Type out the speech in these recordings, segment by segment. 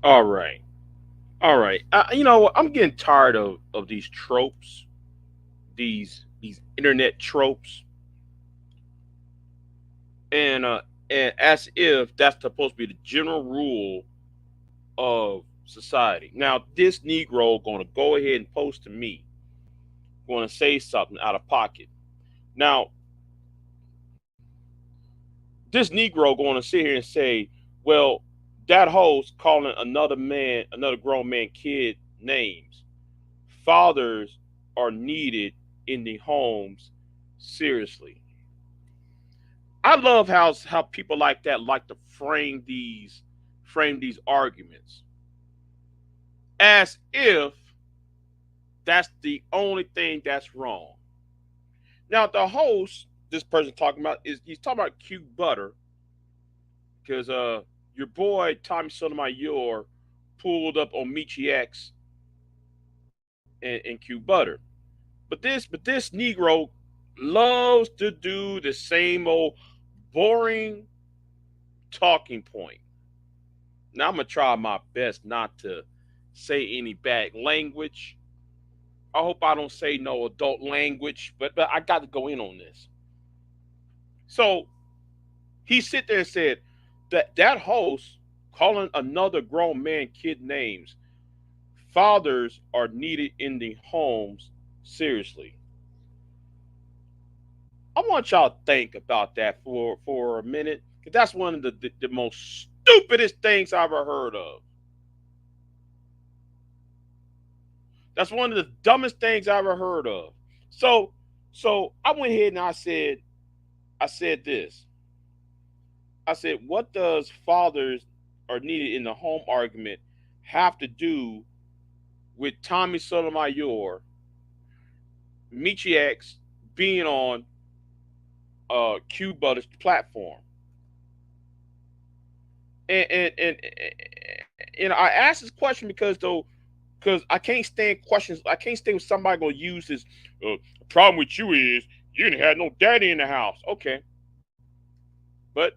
All right. All right. You know what? I'm getting tired of these tropes, these internet tropes, and as if that's supposed to be the general rule of society. Now, this Negro going to go ahead and post to me, going to say something out of pocket. Now, this Negro going to sit here and say, well, that host calling another man, another grown man, kid names. Fathers are needed in the homes seriously. I love how people like that like to frame these arguments as if that's the only thing that's wrong. Now the host, this person talking about is he's talking about Q Butter because your boy Tommy Sotomayor pulled up on Michi X and Q Butter. But this Negro loves to do the same old boring talking point. Now I'm gonna try my best not to say any bad language. I hope I don't say no adult language, but I got to go in on this. So he sit there and said that host calling another grown man kid names. Fathers are needed in the homes seriously. I want y'all to think about that for a minute, because that's one of the most stupidest things I've ever heard of. That's one of the dumbest things I ever heard of. So so I went ahead and I said this. I said, what does fathers are needed in the home argument have to do with Tommy Sotomayor, Michi X being on Q Butter's platform? And I asked this question because I can't stand questions. I can't stand when somebody gonna use this. The problem with you is you didn't have no daddy in the house. Okay, but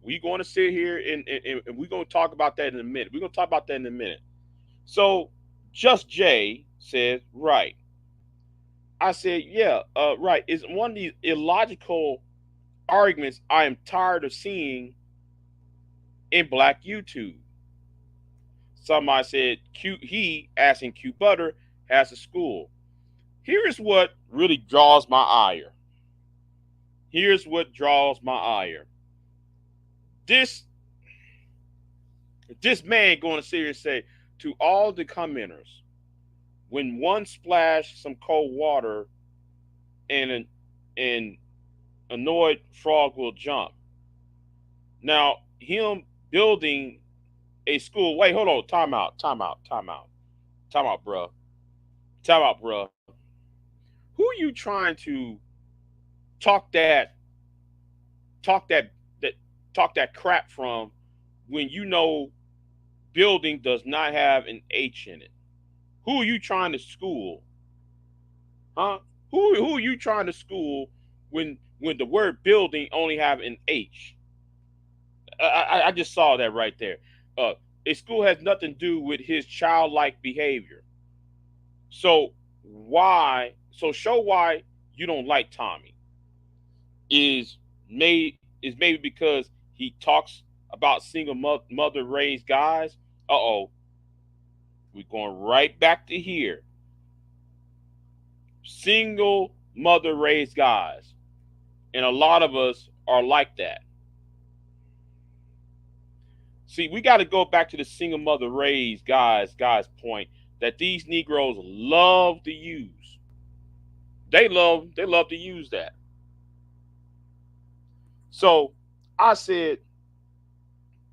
we going to sit here and we're gonna talk about that in a minute. We're gonna talk about that in a minute. So Just Jay says right. I said yeah, right. It's one of these illogical arguments I am tired of seeing in Black YouTube. Somebody said he asking Q Butter has a school. Here is what really draws my ire. Here's what draws my ire. This this man going to sit here and say to all the commenters, when one splash some cold water and an annoyed frog will jump. Now him building a school. Wait, hold on. Time out. Time out. Time out. Time out, bruh. Time out, bruh. Who are you trying to talk that talk that that talk that crap from when you know building does not have an H in it? Who are you trying to school? Huh? Who are you trying to school when the word building only have an H? I just saw that right there. Uh, a school has nothing to do with his childlike behavior. So So show why you don't like Tommy. Is maybe because he talks about single mother raised guys. Uh oh, we're going right back to here. Single mother raised guys, and a lot of us are like that. See, we got to go back to the single mother raised guys point that these Negroes love to use. They love to use that. So I said,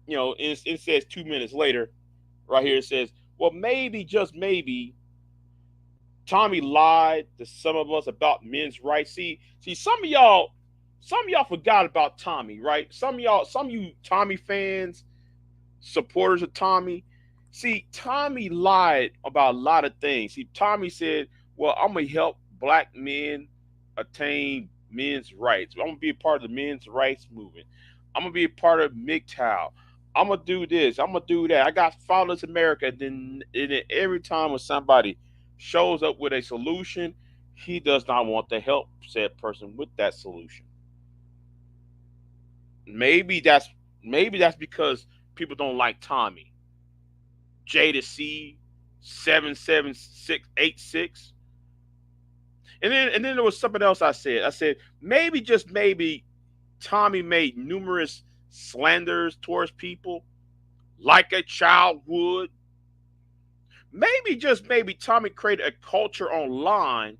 it says 2 minutes later, right here it says, well, maybe just maybe Tommy lied to some of us about men's rights. See, some of y'all forgot about Tommy, right? Some of you Tommy fans, supporters of Tommy. See, Tommy lied about a lot of things. See, Tommy said, well, I'm gonna help black men attain men's rights. I'm gonna be a part of the men's rights movement. I'm gonna be a part of MGTOW. I'm gonna do this. I'm gonna do that. I got Fatherless America. And then every time when somebody shows up with a solution, he does not want to help said person with that solution. Maybe that's maybe that's because people don't like Tommy. J to C, 77686. And then there was something else I said. I said maybe just maybe Tommy made numerous slanders towards people like a child would. Maybe just maybe Tommy created a culture online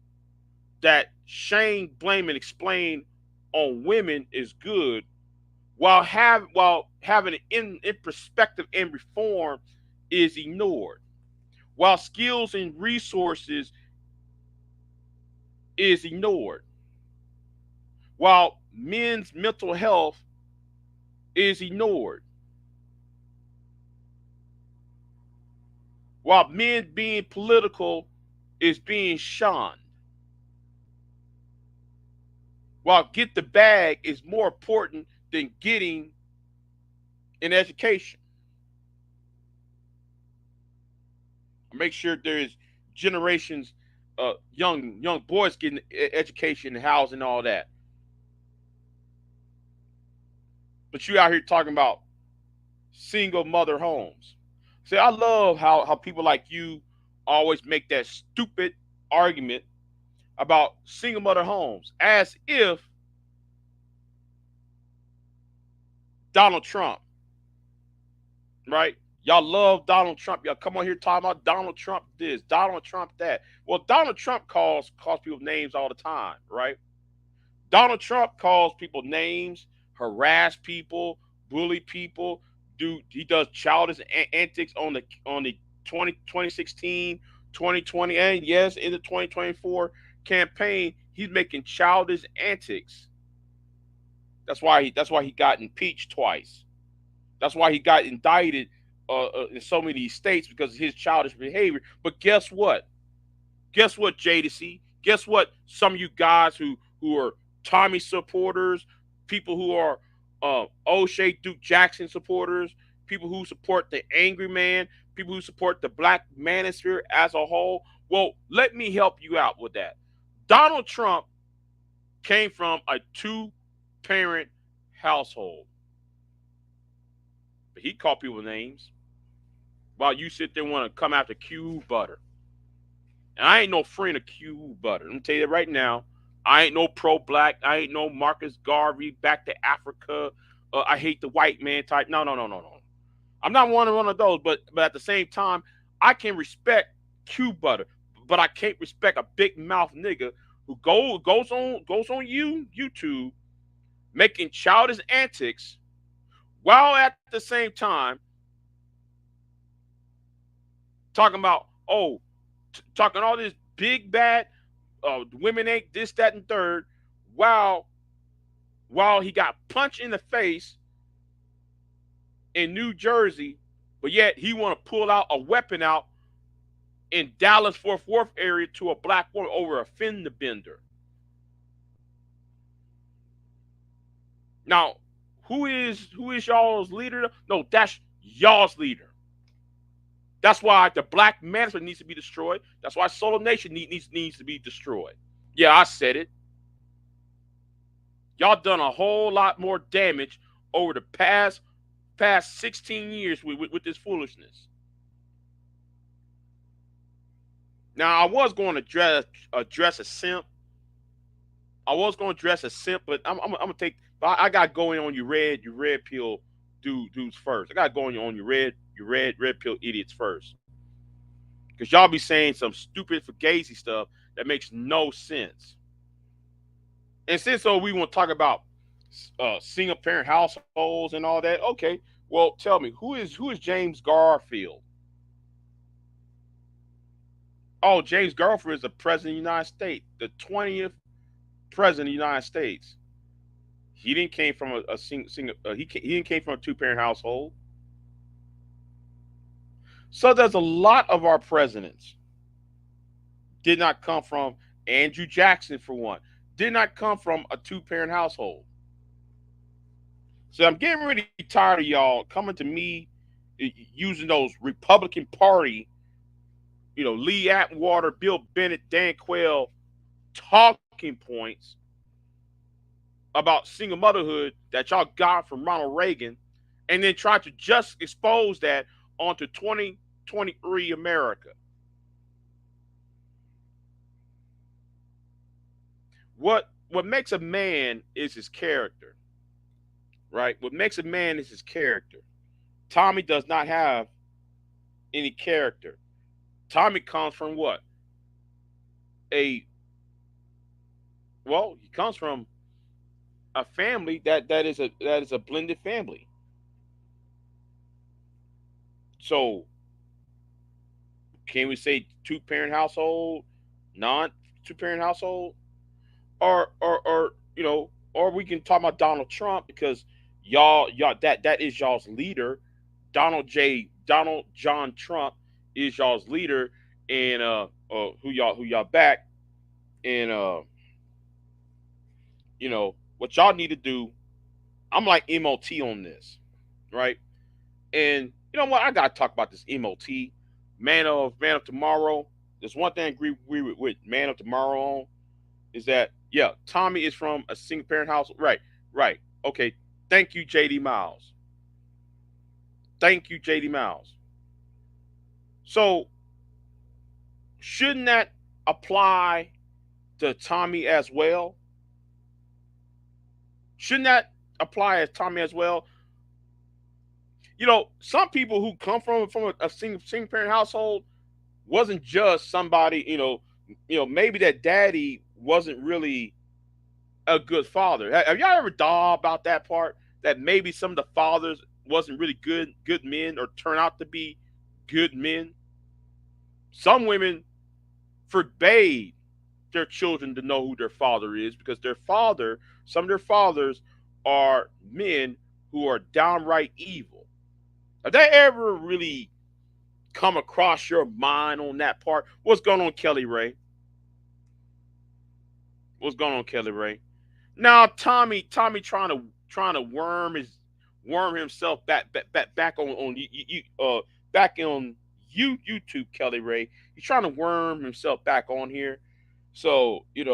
that shame, blame, and explain on women is good, while having it in perspective and reform is ignored. While skills and resources is ignored. While men's mental health is ignored. While men being political is being shunned. While get the bag is more important than getting an education. Make sure there is generations, young boys getting education, housing, all that. But you out here talking about single mother homes. See, I love how people like you always make that stupid argument about single mother homes as if Donald Trump, right? Y'all love Donald Trump. Y'all come on here talking about Donald Trump this, Donald Trump that. Well, Donald Trump calls people names all the time, right? Donald Trump calls people names, harass people, bully people. He does childish antics on the 2016, 2020, and yes, in the 2024 campaign, he's making childish antics. That's why he got impeached twice. That's why he got indicted in so many states because of his childish behavior. But guess what? Guess what, Jadacy? Guess what? Some of you guys who are Tommy supporters, people who are O'Shea Duke Jackson supporters, people who support the angry man, people who support the black manosphere as a whole. Well, let me help you out with that. Donald Trump came from a two-parent household, but he called people names while you sit there and want to come after Q Butter. And I ain't no friend of Q Butter. Let me tell you that right now. I ain't no pro-black. I ain't no Marcus Garvey back to Africa. I hate the white man type. No, no, no, no, no. I'm not one of those. But at the same time, I can respect Q Butter, but I can't respect a big mouth nigga who goes on YouTube making childish antics while at the same time talking about talking all this big bad women ain't this, that, and third, while he got punched in the face in New Jersey, but yet he want to pull out a weapon out in Dallas Fort Worth area to a black woman over a fender bender. Now, who is y'all's leader? No, that's y'all's leader. That's why the black management needs to be destroyed. That's why Solar Nation needs to be destroyed. Yeah, I said it. Y'all done a whole lot more damage over the past 16 years with this foolishness. Now I was going to address a simp. I was going to address a simp, but I'm gonna take. I got going on your red pill dudes first. I got going on your red pill idiots first, because y'all be saying some stupid fugazi stuff that makes no sense. And since we want to talk about single parent households and all that, okay. Well, tell me who is James Garfield? Oh, James Garfield is the president of the United States, the 20th president of the United States. He didn't came from a single. He didn't came from a two-parent household. So there's a lot of our presidents did not come from Andrew Jackson for one. Did not come from a two-parent household. So I'm getting really tired of y'all coming to me using those Republican Party, Lee Atwater, Bill Bennett, Dan Quayle talking points about single motherhood that y'all got from Ronald Reagan, and then try to just expose that onto 2023 America. What makes a man is his character, right? What makes a man is his character. Tommy does not have any character. Tommy comes from what? A Well, he comes from a family that is a blended family. So can we say two parent household, non two parent household, or we can talk about Donald Trump because y'all that is y'all's leader. Donald John Trump is y'all's leader, and who y'all back, and what y'all need to do. I'm like MOT on this, right? And you know what? I gotta talk about this MOT, Man of Tomorrow. There's one thing I agree with Man of Tomorrow on is that yeah, Tommy is from a single parent household. Right, right. Okay. Thank you, JD Miles. Thank you, JD Miles. So shouldn't that apply to Tommy as well? Shouldn't that apply as Tommy as well? Some people who come from a single parent household wasn't just somebody. Maybe that daddy wasn't really a good father. Have y'all ever thought about that part? That maybe some of the fathers wasn't really good men or turn out to be good men. Some women forbade their children to know who their father is because some of their fathers are men who are downright evil. Have they ever really come across your mind on that part? What's going on, Kelly Ray? What's going on, Kelly Ray? Now Tommy trying to worm himself back on back on YouTube, Kelly Ray. He's trying to worm himself back on here. So he's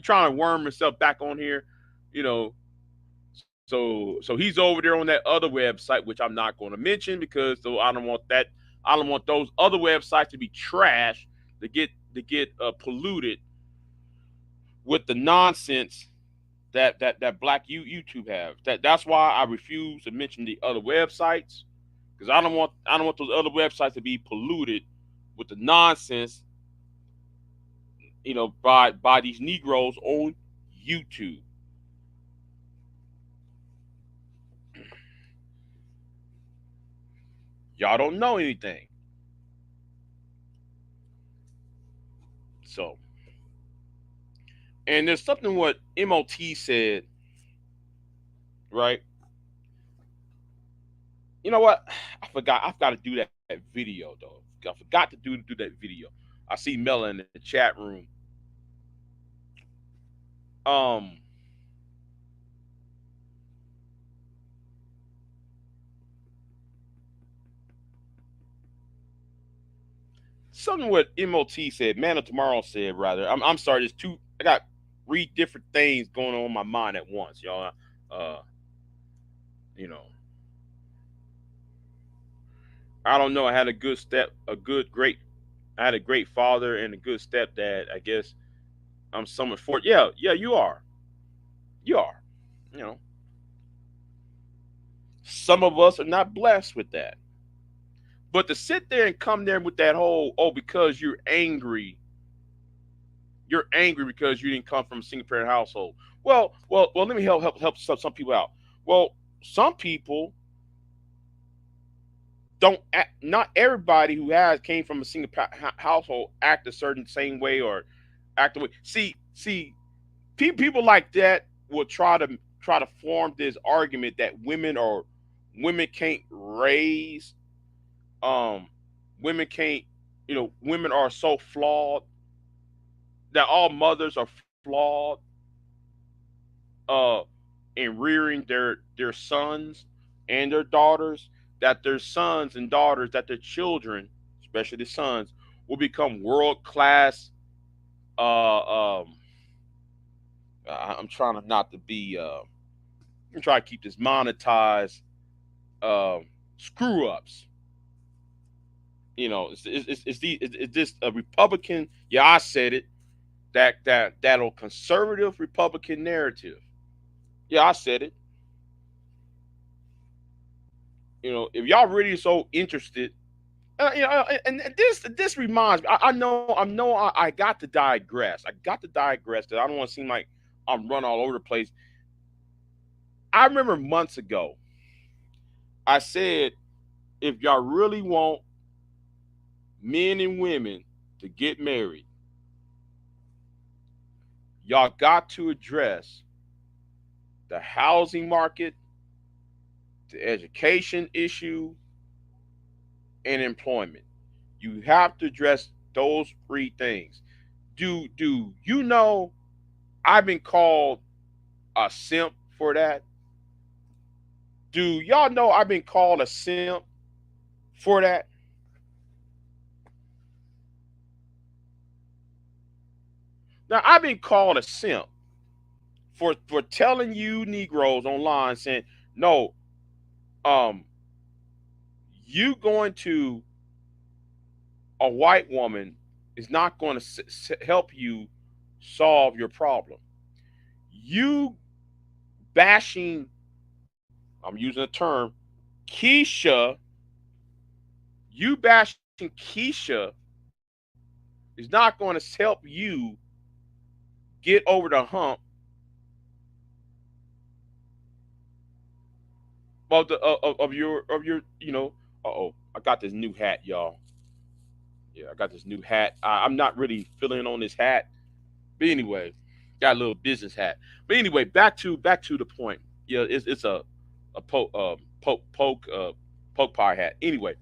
trying to worm himself back on here. You know, so he's over there on that other website, which I'm not going to mention because though I don't want that. I don't want those other websites to be trash to get polluted with the nonsense that black YouTube have. That's why I refuse to mention the other websites because I don't want those other websites to be polluted with the nonsense by these Negroes on YouTube. Y'all don't know anything. So, and there's something what MOT said, right? You know what? I forgot. I've got to do that video though. I forgot to do that video. I see Mela in the chat room. Um, something what MOT said, Man of Tomorrow said rather. I'm sorry. There's two. I got three different things going on in my mind at once, y'all. Uh, you know, I don't know. I had a good step, a good great. I had a great father and a good stepdad. I guess I'm somewhat for. Yeah, yeah. You are. You are. You know, some of us are not blessed with that. But to sit there and come there with that whole, oh, because you're angry because you didn't come from a single parent household. Well. Let me help some people out. Well, some people don't act, not everybody who has came from a single household act a certain same way or act the way. See, people like that will try to form this argument that women can't raise, um, women can't, women are so flawed that all mothers are flawed. and rearing their sons and their daughters, that their sons and daughters, that their children, especially the sons, will become world class. Um, I'm trying to not to be. I'm trying to keep this monetized. Uh, Screw ups. It's this a Republican? Yeah, I said it. That'll conservative Republican narrative. Yeah, I said it. If y'all really so interested, and this reminds me. I know I got to digress. I got to digress because I don't want to seem like I'm run all over the place. I remember months ago, I said if y'all really want men and women to get married, y'all got to address the housing market, the education issue, and employment. You have to address those three things. Do you know I've been called a simp for that? Do y'all know I've been called a simp for that? Now I've been called a simp for telling you Negroes online saying, no, um, you going to a white woman is not going to help you solve your problem. You bashing, I'm using a term, Keisha, you bashing Keisha is not going to help you get over the hump of your. Uh-oh, I got this new hat, y'all. Yeah, I got this new hat. I'm not really feeling on this hat, but anyway, got a little business hat. But anyway, back to the point. Yeah, it's a poke pie hat. Anyway,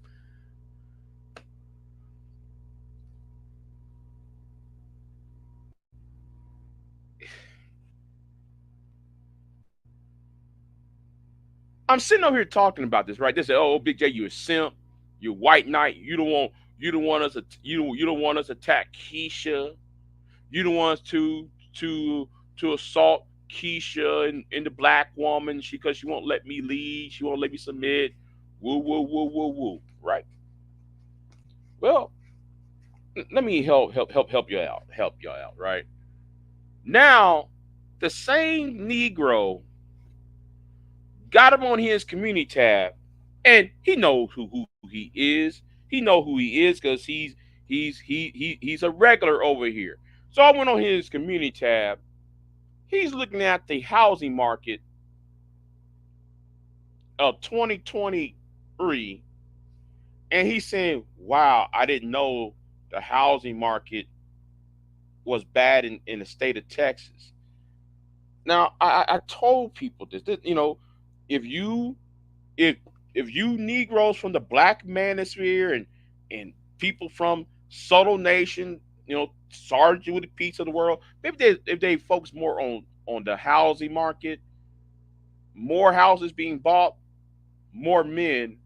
I'm sitting over here talking about this, right? They say, "Oh, Big J, you a simp, you white knight. You don't want us you don't want us to attack Keisha. You don't want us to assault Keisha and the black woman because she won't let me lead. She won't let me submit. Woo woo woo woo woo. Right? Well, let me help you out. Help you out. Right? Now, the same Negro got him on his community tab, and he knows who he is. He know who he is because he's a regular over here. So I went on his community tab. He's looking at the housing market of 2023, and he's saying, "Wow, I didn't know the housing market was bad in the state of Texas." Now, I told people this, if you if if you Negroes from the Black Manosphere and people from Subtle Nation, Sergeant with the Peace of the world, maybe if they focus more on the housing market, more houses being bought, more men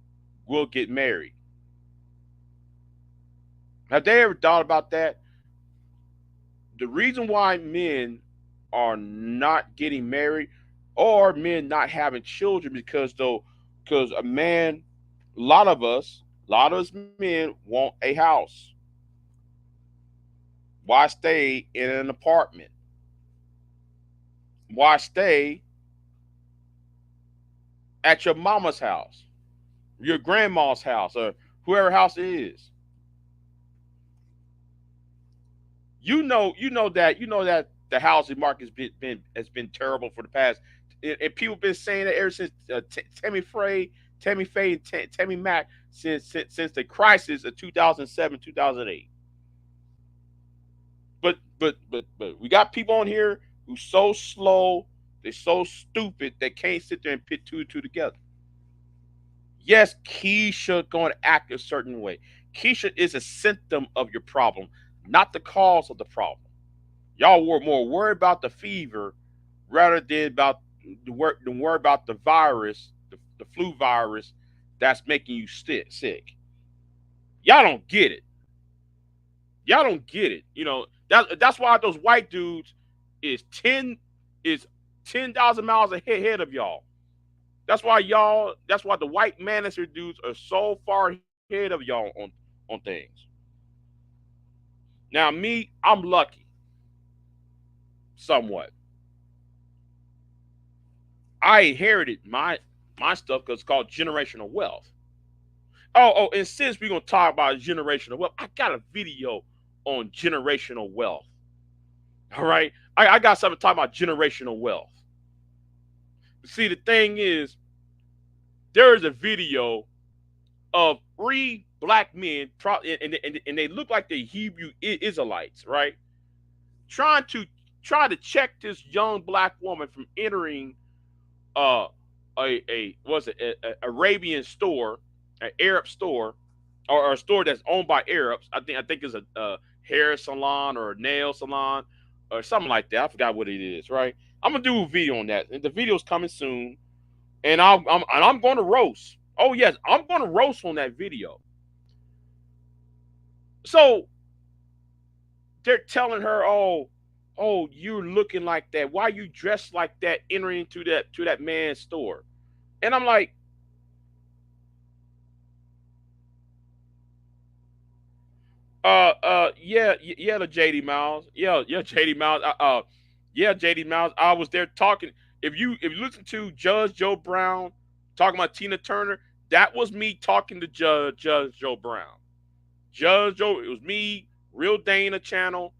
will get married. Have they ever thought about that? The reason why men are not getting married or men not having children because a lot of us men want a house. Why stay in an apartment? Why stay at your mama's house, your grandma's house, or whoever house it is? You know that the housing market has been terrible for the past, and people been saying that ever since Tammy Faye, and Tammy Mack since the crisis of 2007 2008. But we got people on here who's so slow, they're so stupid they can't sit there and put two and two together. Yes, Keisha going to act a certain way. Keisha is a symptom of your problem, not the cause of the problem. Y'all were more worried about the fever rather than about to worry about the virus, the flu virus that's making you sick. Y'all don't get it. Y'all don't get it. That's why those white dudes is 10,000 miles ahead of y'all. That's why the white manosphere dudes are so far ahead of y'all on things. Now me, I'm lucky somewhat. I inherited my stuff because it's called generational wealth. And since we're gonna talk about generational wealth, I got a video on generational wealth. All right, I got something to talk about generational wealth. See, the thing is, there is a video of three black men, and they look like the Hebrew Israelites, right? Trying to check this young black woman from entering uh, a what's it a Arabian store, an Arab store, or a store that's owned by Arabs. I think it's a hair salon or a nail salon or something like that. I forgot what it is. Right? I'm gonna do a video on that. And the video's coming soon, and I'm going to roast. Oh yes, I'm going to roast on that video. So they're telling her, oh, you're looking like that. Why you dressed like that entering into that man's store? And I'm like, yeah, the JD Miles. Yeah, JD Miles. Yeah, JD Miles. I was there talking. If you listen to Judge Joe Brown talking about Tina Turner, that was me talking to Judge Joe Brown. Judge Joe, it was me, Real Dana channel.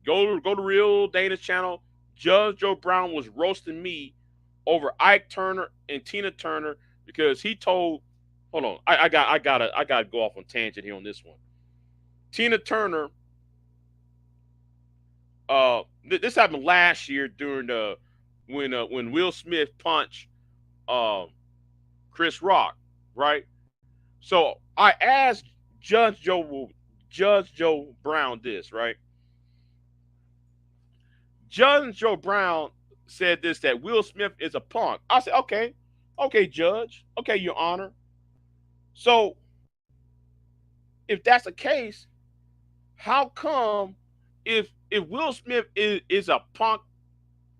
Go to Real Dana's channel. Judge Joe Brown was roasting me over Ike Turner and Tina Turner because he told. Hold on, I gotta go off on tangent here on this one. Tina Turner. This happened last year during the when Will Smith punched um Chris Rock, right? So I asked Judge Joe Judge Joe Brown this, right? Judge Joe Brown said this that Will Smith is a punk. I said, okay, Judge, okay, Your Honor. So if that's the case, how come if Will Smith is a punk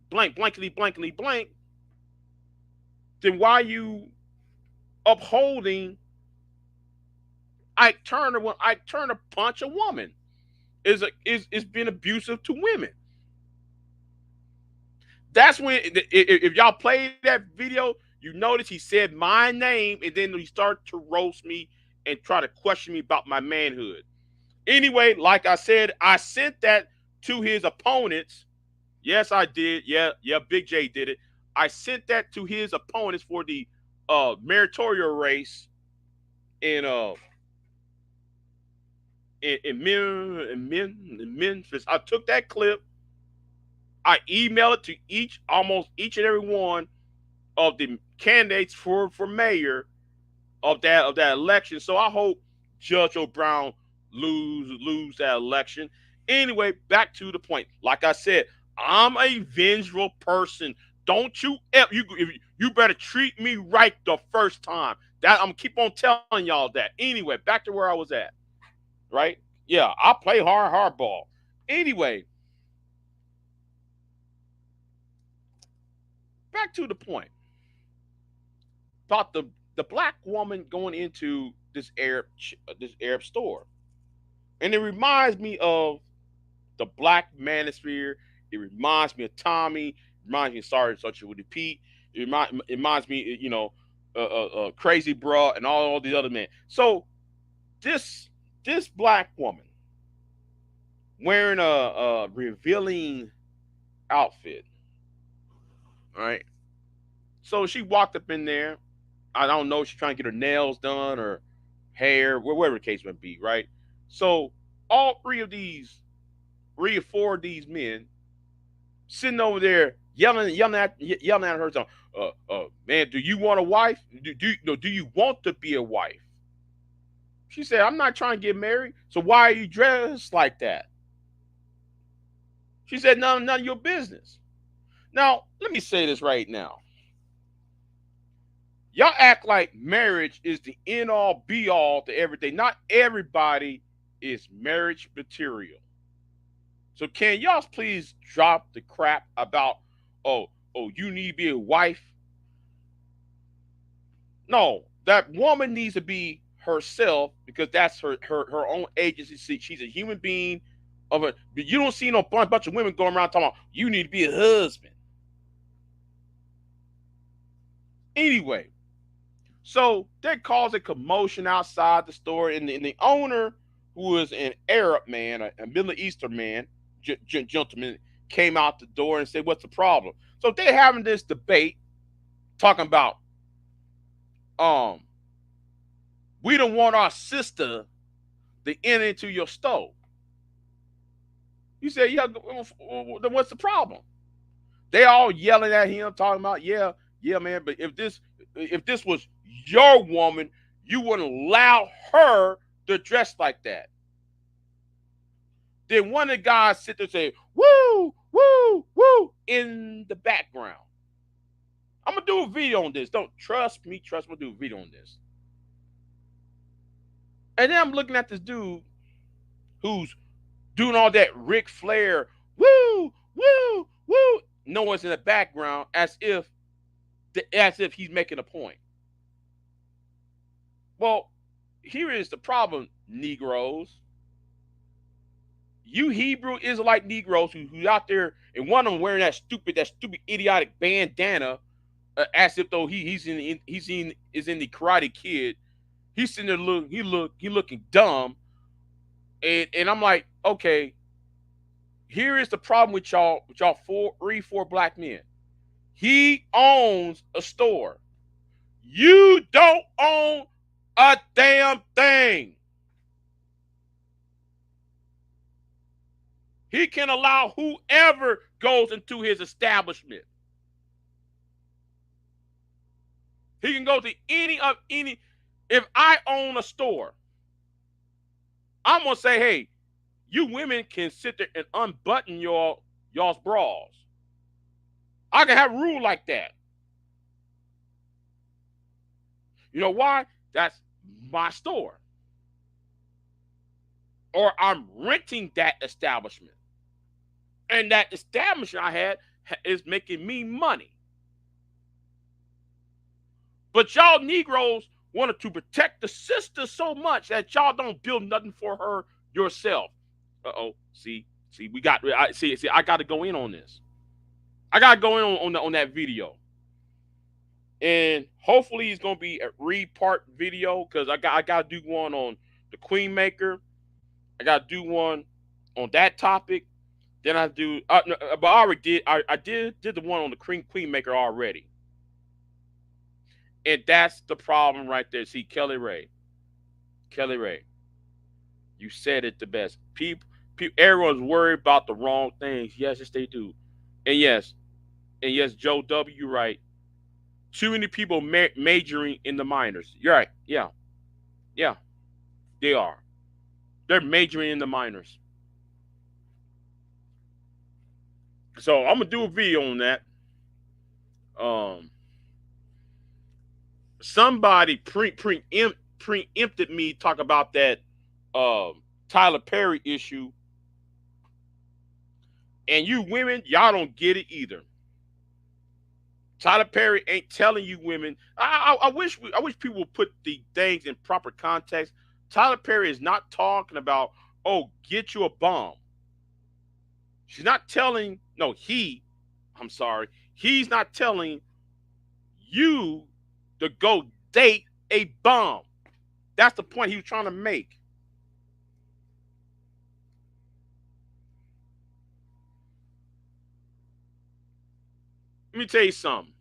blankety blank, then why are you upholding Ike Turner when Ike Turner punched a woman? Is been abusive to women. That's when if y'all play that video, you notice he said my name and then he started to roast me and try to question me about my manhood. Anyway, like I said, I sent that to his opponents. Yes, I did. Yeah, Big J did it. I sent that to his opponents for the meritorial race in Memphis. I took that clip. I emailed it to almost each and every one of the candidates for mayor of that election. So I hope Judge O'Brien lose that election. Anyway, back to the point. Like I said, I'm a vengeful person. Don't you ever you better treat me right the first time. That I'm keep on telling y'all that. Anyway, back to where I was at. Right? Yeah, I play hardball. Anyway, back to the point about the black woman going into this Arab store, and it reminds me of the black manosphere. It reminds me of Tommy. It reminds me of Sorry Social with the Pete. It reminds me, Crazy Bra and all these other men. So this this black woman wearing a revealing outfit, right? So she walked up in there. I don't know. She's trying to get her nails done or hair, whatever the case may be, right? So all three or four of these men sitting over there yelling at her, saying, man, do you want a wife? Do you want to be a wife? She said, I'm not trying to get married. So why are you dressed like that? She said, none of your business. Now, let me say this right now. Y'all act like marriage is the end all be all to everything. Not everybody is marriage material. So can y'all please drop the crap about, oh, you need to be a wife? No, that woman needs to be herself because that's her own agency. She's a human being of a, but you don't see no bunch of women going around talking about you need to be a husband. Anyway, so that caused a commotion outside the store, and the owner, who is an Arab man, a Middle Eastern man, gentleman, came out the door and said, "What's the problem?" So they're having this debate, talking about, um, we don't want our sister to enter into your store. You say, "Yeah, then what's the problem?" They all yelling at him, talking about, "Yeah, yeah, man, but if this was your woman, you wouldn't allow her to dress like that." Then one of the guys sit there and say, "Woo, woo, woo," in the background. I'm gonna do a video on this. Don't trust me. Trust me. I'm gonna do a video on this. And then I'm looking at this dude who's doing all that Ric Flair, woo, woo, woo, noise in the background, as if he's making a point. Well, here is the problem, Negroes. You Hebrew Israelite Negroes who's out there, and one of them wearing that stupid idiotic bandana, as if though is in the Karate Kid. He's sitting there looking dumb, and I'm like, okay, here is the problem with y'all four black men. He owns a store. You don't own a damn thing. He can allow whoever goes into his establishment. He can go to any. If I own a store, I'm gonna say, hey, you women can sit there and unbutton y'all's bras. I can have a rule like that. You know why? That's my store. Or I'm renting that establishment. And that establishment I had is making me money. But y'all Negroes wanted to protect the sister so much that y'all don't build nothing for her yourself. Uh-oh. See, I got to go in on this. I got to go in on that video. And hopefully it's gonna be a repart video, because I gotta do one on the Queen Maker. I gotta do one on that topic. Then I do, no, but I already did. I did the one on the Queen Maker already, and that's the problem right there. See, Kelly Ray, you said it the best. Everyone's worried about the wrong things. Yes, they do, and yes, Joe W. Right. Too many people majoring in the minors. You're right. Yeah, yeah, they are. They're majoring in the minors. So I'm gonna do a video on that. Um, Somebody preempted me talk about that Tyler Perry issue, and you women, y'all don't get it either. Tyler Perry ain't telling you women. I wish people would put the things in proper context. Tyler Perry is not talking about, oh, get you a bomb. She's not telling. No, I'm sorry. He's not telling you to go date a bum. That's the point he was trying to make. Let me tell you something.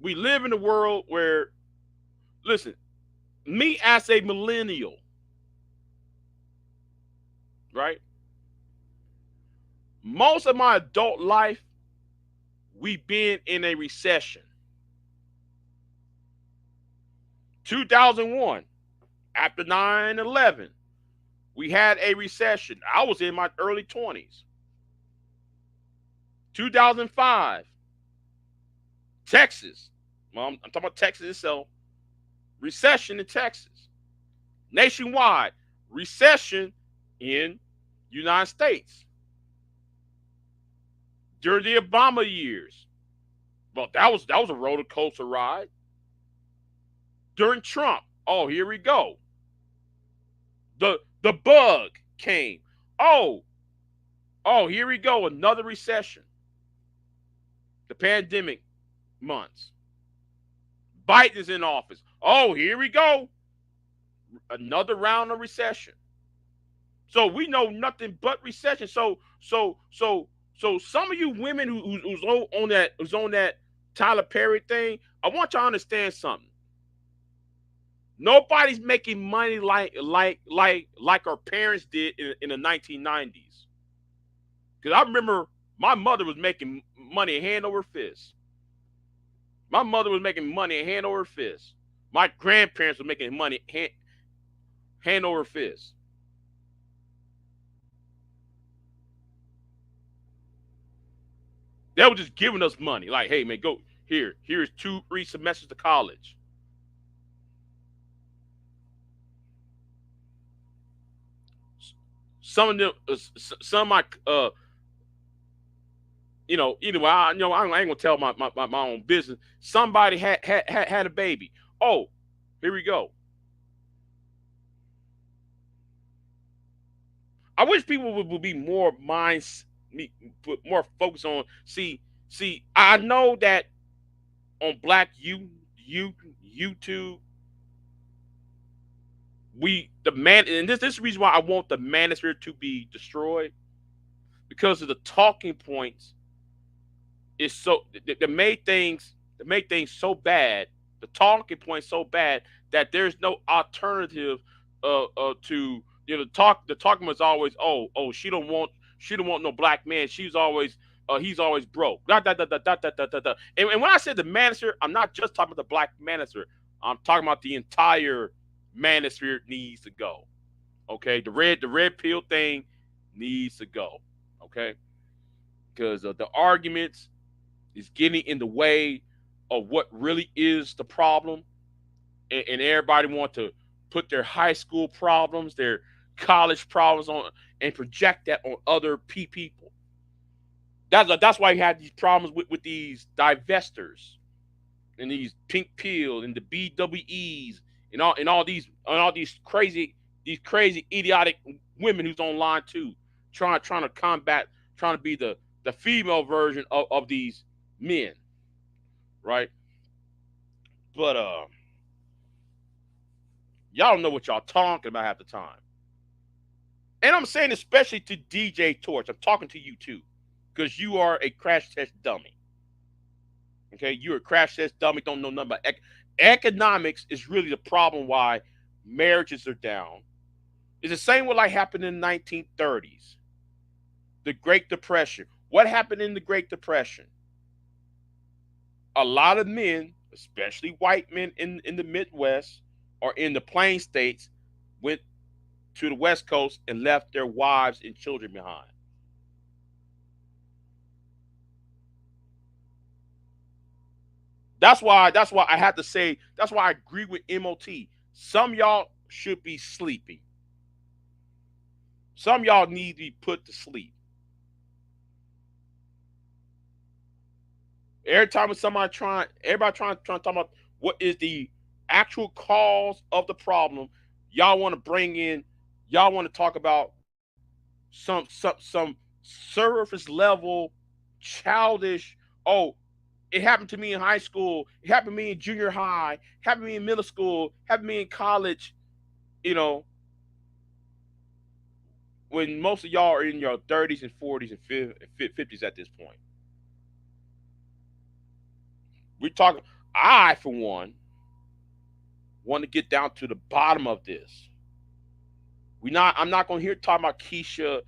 We live in a world where, listen, me as a millennial, right? Most of my adult life, we've been in a recession. 2001, after 9/11, we had a recession. I was in my early 20s. 2005, Texas. Well, I'm talking about Texas itself. Recession in Texas. Nationwide, recession in United States during the Obama years. Well, that was a roller coaster ride. During Trump, oh, here we go. The bug came. Oh, here we go, another recession. The pandemic months. Biden's in office. Oh, here we go. Another round of recession. So we know nothing but recession. So some of you women who's on that Tyler Perry thing, I want y'all to understand something. Nobody's making money like our parents did in the 1990s. Because I remember my mother was making money hand over fist. My mother was making money hand over fist. My grandparents were making money hand over fist. They were just giving us money. Like, hey man, go here. Here's 2-3 semesters to college. Some of them, some of my, anyway, I ain't gonna tell my own business. Somebody had a baby. Oh, here we go. I wish people would be more more focused on. See. I know that on Black YouTube, the man, and this is the reason why I want the manosphere to be destroyed, because of the talking points is so that made things so bad. The talking point so bad that there's no alternative to the talking was always, she don't want no black man. He's always broke. Da, da, da, da, da, da, da, da, da. And when I said the manosphere, I'm not just talking about the black manosphere. I'm talking about the entire manosphere needs to go. Okay, the red pill thing needs to go. Okay, because the arguments is getting in the way of what really is the problem, and everybody want to put their high school problems, their college problems on, and project that on other people. That's why you have these problems with these divestors and these pink pills and the BWEs and all these crazy idiotic women who's online too, trying to combat, trying to be the female version of these men, right? But y'all don't know what y'all talking about half the time. And I'm saying especially to DJ Torch, I'm talking to you too, because you are a crash test dummy. Okay, you're a crash test dummy. Don't know nothing about economics. Is really the problem why marriages are down. It's the same what like happened in the 1930s, the Great Depression. What happened in the Great Depression? A lot of men, especially white men in the Midwest or in the Plain States, went to the West Coast and left their wives and children behind. That's why I have to say, that's why I agree with MOT. Some y'all should be sleeping. Some y'all need to be put to sleep. Every time when everybody trying to talk about what is the actual cause of the problem, y'all want to bring in, y'all want to talk about some surface level childish. Oh, it happened to me in high school. It happened to me in junior high. It happened to me in middle school. It happened to me in college. You know, when most of y'all are in your 30s and 40s and 50s at this point. We're talking. I, for one, want to get down to the bottom of this. I'm not going to hear talking about Keisha,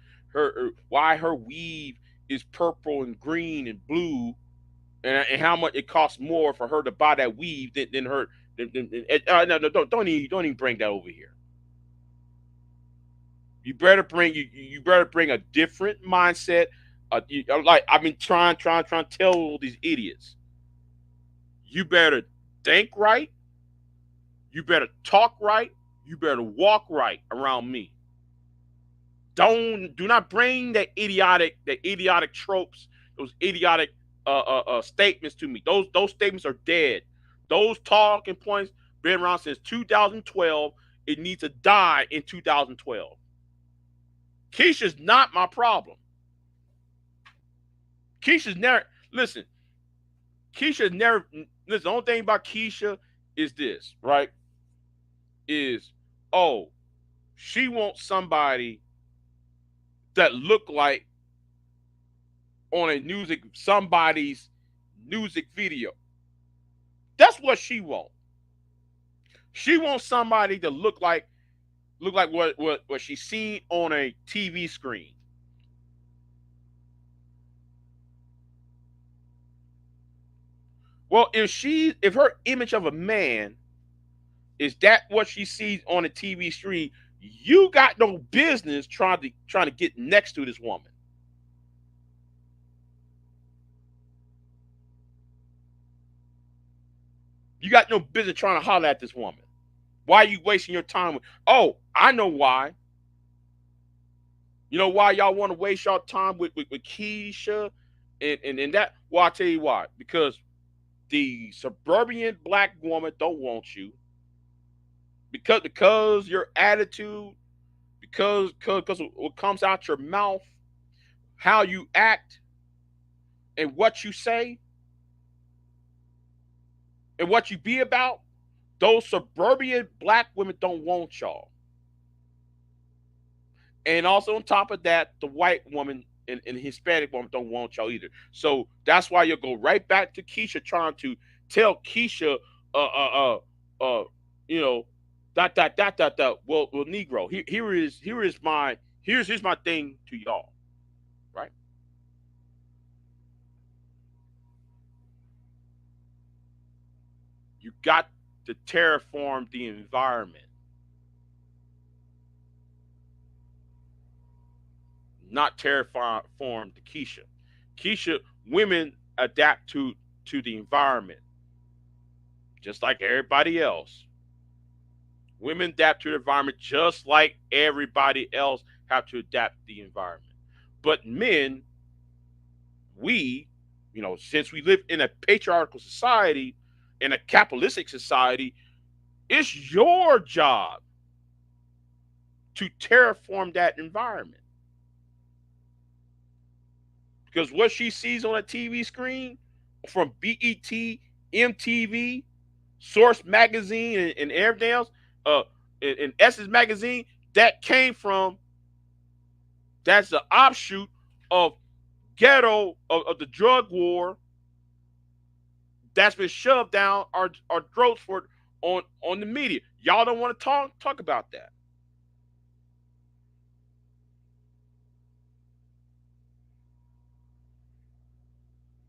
why her weave is purple and green and blue, and how much it costs more for her to buy that weave than her. No, don't even bring that over here. You better bring a different mindset. Like I've been trying to tell all these idiots. You better think right. You better talk right. You better walk right around me. Do not bring the idiotic tropes, those idiotic statements to me. Those statements are dead. Those talking points been around since 2012. It needs to die in 2012. Keisha's not my problem. Keisha's never listen. Keisha's never listen. The only thing about Keisha is this, right? Is oh, she wants somebody that look like on a music somebody's music video. That's what she wants. She wants somebody to look like what she's seen on a TV screen. Well, if her image of a man is that what she sees on a TV screen, you got no business trying to get next to this woman. You got no business trying to holler at this woman. Why are you wasting your time? Oh, I know why. You know why y'all want to waste your time with Keisha and that? Well, I'll tell you why. Because the suburban black woman don't want you. Because your attitude, because of what comes out your mouth, how you act, and what you say, and what you be about, those suburban black women don't want y'all. And also on top of that, the white woman and Hispanic woman don't want y'all either. So that's why you'll go right back to Keisha trying to tell Keisha, uh, you know, dot. Well, Negro. Here's my thing to y'all, right? You got to terraform the environment, not terraform the Keisha. Keisha, women adapt to the environment just like everybody else. Women adapt to the environment just like everybody else have to adapt to the environment. But men, we, since we live in a patriarchal society, in a capitalistic society, it's your job to terraform that environment. Because what she sees on a TV screen from BET, MTV, Source Magazine, and everything else, and Essence Magazine, that came from, that's the offshoot of ghetto, of the drug war that's been shoved down our throats for on the media. Y'all don't want to talk about that.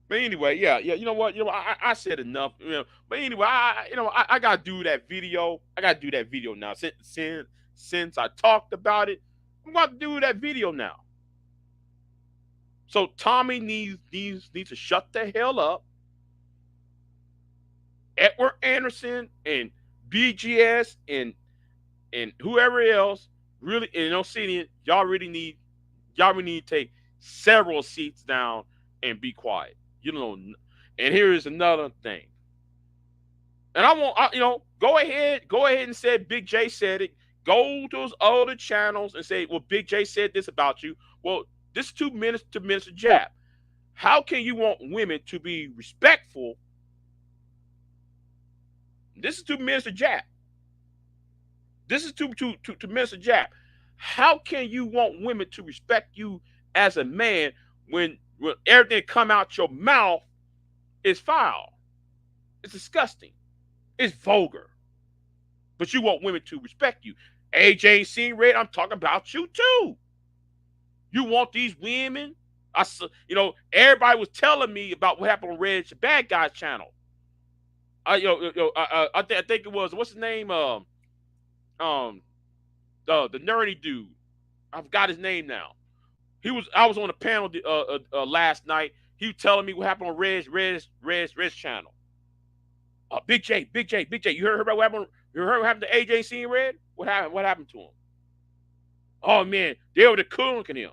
But anyway, yeah. You know what? I said enough. But anyway, I gotta do that video. I gotta do that video now. Since I talked about it, I'm about to do that video now. So Tommy needs to shut the hell up. Edward Anderson and BGS and whoever else really, and sitting, y'all really need to take several seats down and be quiet. And here is another thing. And go ahead and say Big J said it. Go to those other channels and say, well, Big J said this about you. Well, this is 2 minutes to Minister Jab. How can you want women to be respectful? This is to Minister Jab. This is to Minister Jab. How can you want women to respect you as a man when everything come out your mouth is foul? It's disgusting. It's vulgar. But you want women to respect you. AJ ain't seen red. I'm talking about you too. You want these women? Everybody was telling me about what happened on Red's Bad Guys channel. I think it was, what's his name? Um, the nerdy dude. I forgot his name now. I was on a panel last night. He was telling me what happened on Red's channel. Big J, Big J, Big J. You heard about what happened? You heard what happened to AJ seeing red? What happened? What happened to him? Oh man, they were the cooling him.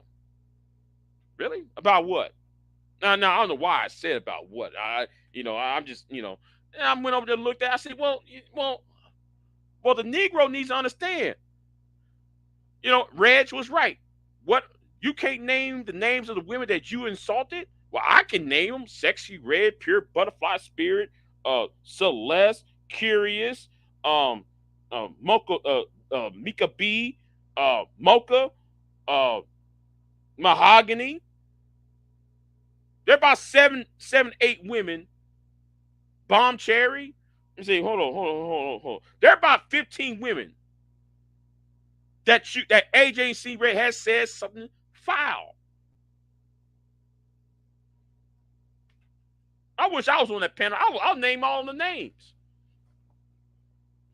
Really? About what? No, I don't know why I said about what. I'm just, and I went over there and looked at. I said, well, the Negro needs to understand. Reg was right. What you can't name the names of the women that you insulted? Well, I can name them: Sexy Red, Pure Butterfly Spirit, Celeste, Curious, um, Mocha, Mika B, Mocha, uh, Mahogany. There are about seven, 8 women. Bomb Cherry. Let me say, hold on. There are about 15 women that AJC Red has said something foul. I wish I was on that panel. I'll name all the names.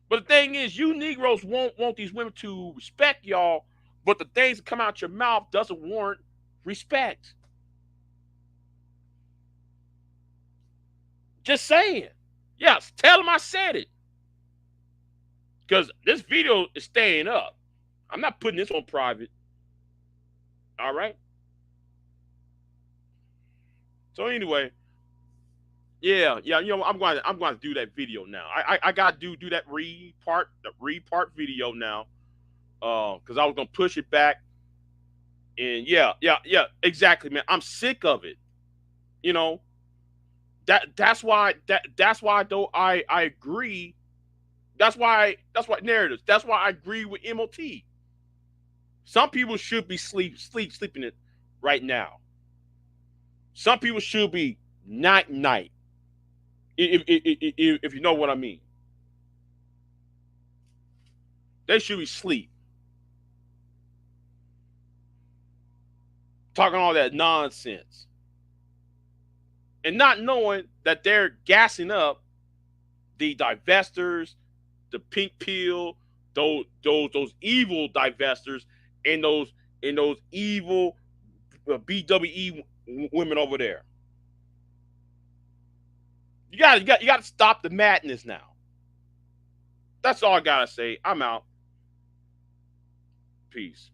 But the thing is, you Negroes want these women to respect y'all, but the things that come out your mouth doesn't warrant respect. Just saying. Yes, tell them I said it. Because this video is staying up. I'm not putting this on private. All right. So anyway, yeah. I'm going to do that video now. I got to do that read part video now. Because I was gonna push it back, and yeah, exactly, man. I'm sick of it. You know that's why though I agree. That's why narratives. That's why I agree with MOT. Some people should be sleeping it right now. Some people should be night. If you know what I mean, they should be sleep talking all that nonsense and not knowing that they're gassing up the divestors, the pink pill, those evil divestors, and those evil BWE women over there. You got to stop the madness now. That's all I gotta say. I'm out. Peace.